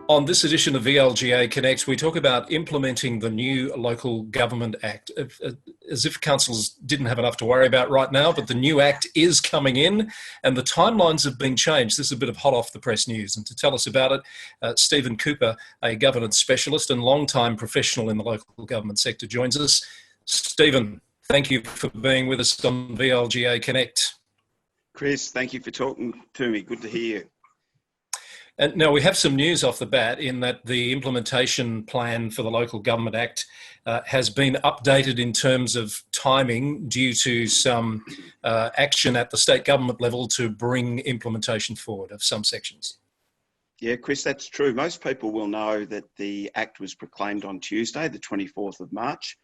On this edition of VLGA Connect, we talk about implementing the new Local Government Act. As if councils didn't have enough to worry about right now, but the new act is coming in and the timelines have been changed. This is a bit of hot off the press news. And to tell us about it, Stephen Cooper, a governance specialist and long-time professional in the local government sector, joins us. Stephen, thank you for being with us on VLGA Connect. Chris, thank you for talking to me. Good to hear you. And now we have some news off the bat in that the implementation plan for the Local Government Act has been updated in terms of timing due to some action at the state government level to bring implementation forward of some sections. Yeah, Chris, that's true. Most people will know that the Act was proclaimed on Tuesday, the 24th of March.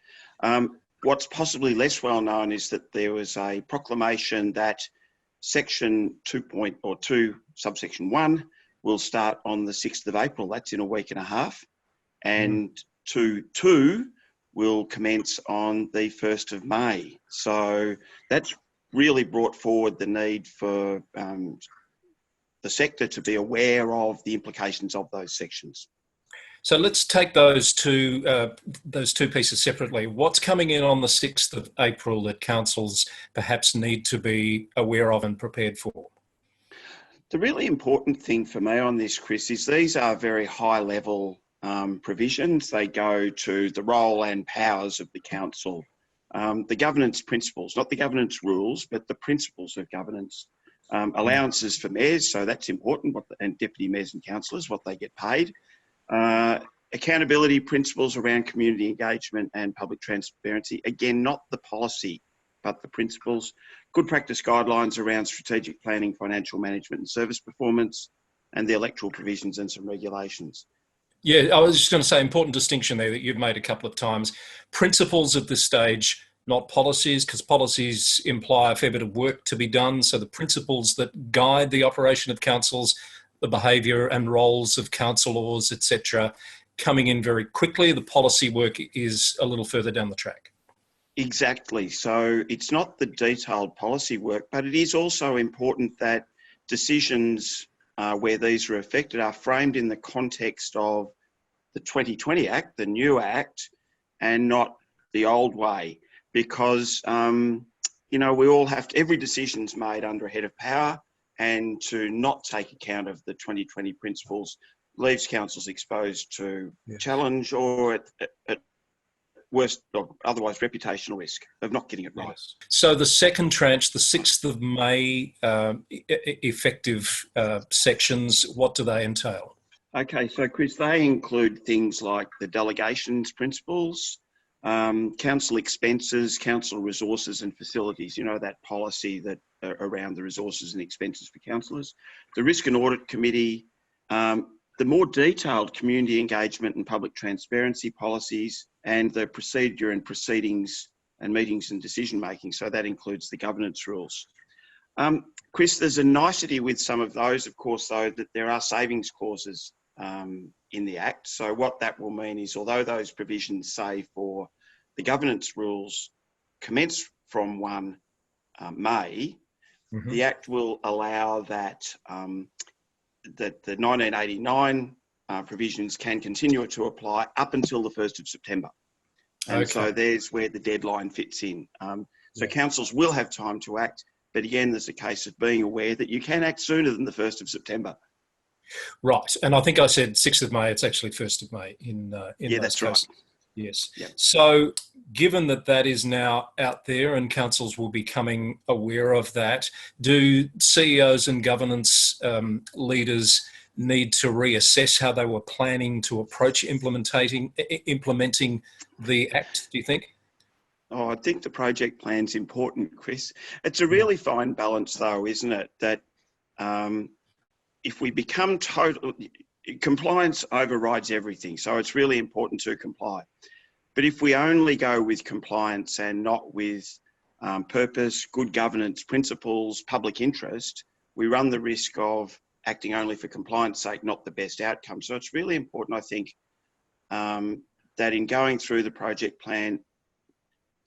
What's possibly less well known is that there was a proclamation that Section 2.2, subsection 1, will start on the 6th of April. That's in a week and a half. And 2.2 will commence on the 1st of May. So that's really brought forward the need for the sector to be aware of the implications of those sections. So let's take those two pieces separately. What's coming in on the 6th of April that councils perhaps need to be aware of and prepared for? The really important thing for me on this, Chris, is these are very high level provisions. They go to the role and powers of the council. The governance principles, not the governance rules, but the principles of governance. Allowances for mayors, so that's important, and deputy mayors and councillors, what they get paid. Accountability principles around community engagement and public transparency. Again, not the policy, but the principles. Good practice guidelines around strategic planning, financial management and service performance, and the electoral provisions and some regulations. Yeah, I was just going to say, important distinction there that you've made a couple of times. Principles at this stage, not policies, because policies imply a fair bit of work to be done. So the principles that guide the operation of councils, the behaviour and roles of councillors, etc., coming in very quickly. The policy work is a little further down the track. Exactly. So it's not the detailed policy work, but it is also important that decisions where these are affected are framed in the context of the 2020 Act, the new Act, and not the old way. Because, we all have to, every decision's made under a head of power, and to not take account of the 2020 principles leaves councils exposed to challenge or at worst, or otherwise reputational risk of not getting it right. Yes. So the second tranche, the 6th of May effective sections, what do they entail? Okay, so Chris, they include things like the delegations principles, council expenses, council resources and facilities, that policy that around the resources and expenses for councillors, the risk and audit committee, the more detailed community engagement and public transparency policies, and the procedure and proceedings and meetings and decision making. So that includes the governance rules. Chris, there's a nicety with some of those, of course, though, that there are savings clauses in the Act. So what that will mean is, although those provisions say for the governance rules commence from 1 May, the Act will allow that that the 1989 provisions can continue to apply up until the 1st of September. And so there's where the deadline fits in. So councils will have time to act, but again, there's a case of being aware that you can act sooner than the 1st of September. Right, and I think I said 6th of May, it's actually 1st of May in yeah, that's cases. Right. Yes. Yep. So given that that is now out there and councils will be becoming aware of that, do CEOs and governance leaders need to reassess how they were planning to approach implementing the Act, do you think? Oh, I think the project plan's important, Chris. It's a really fine balance though, isn't it? That if we become compliance overrides everything. So it's really important to comply. But if we only go with compliance and not with purpose, good governance principles, public interest, we run the risk of acting only for compliance sake, not the best outcome. So it's really important, I think, that in going through the project plan,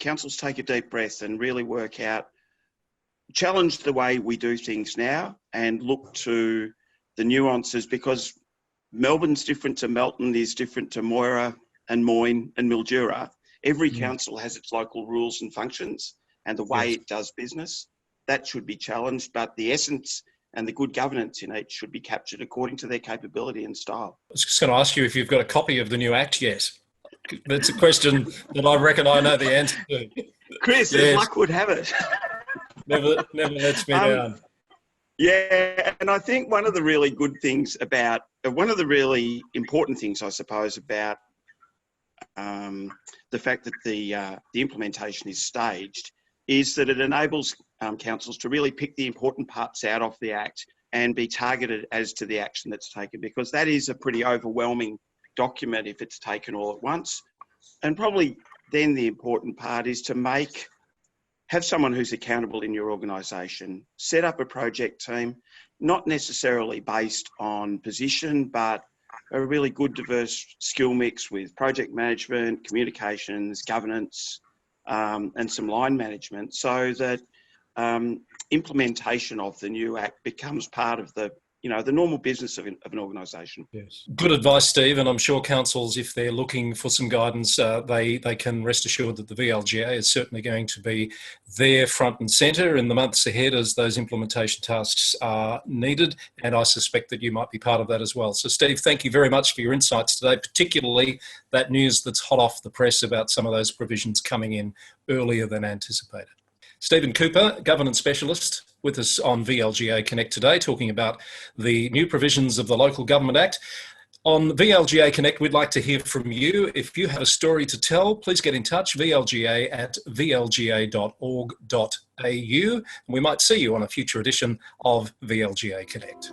councils take a deep breath and really work out, challenge the way we do things now and look to the nuances, because Melbourne's different to Melton, is different to Moira and Moyne and Mildura. Every council has its local rules and functions and the way it does business. That should be challenged, but the essence and the good governance in each should be captured according to their capability and style. I was just going to ask you if you've got a copy of the new Act yet. That's a question that I reckon I know the answer to. Chris, as luck would have it. Never lets me down. Yeah, and I think one of the really good things about, one of the really important things, I suppose, about the fact that the implementation is staged is that it enables councils to really pick the important parts out of the Act and be targeted as to the action that's taken, because that is a pretty overwhelming document if it's taken all at once. And probably then the important part is to have someone who's accountable in your organisation, set up a project team, not necessarily based on position, but a really good diverse skill mix with project management, communications, governance, and some line management, so that implementation of the new Act becomes part of the normal business of an organisation. Yes. Good advice, Steve, and I'm sure councils, if they're looking for some guidance, they can rest assured that the VLGA is certainly going to be there front and centre in the months ahead as those implementation tasks are needed, and I suspect that you might be part of that as well. So, Steve, thank you very much for your insights today, particularly that news that's hot off the press about some of those provisions coming in earlier than anticipated. Stephen Cooper, Governance Specialist, with us on VLGA Connect today, talking about the new provisions of the Local Government Act. On VLGA Connect, we'd like to hear from you. If you have a story to tell, please get in touch, vlga@vlga.org.au, and we might see you on a future edition of VLGA Connect.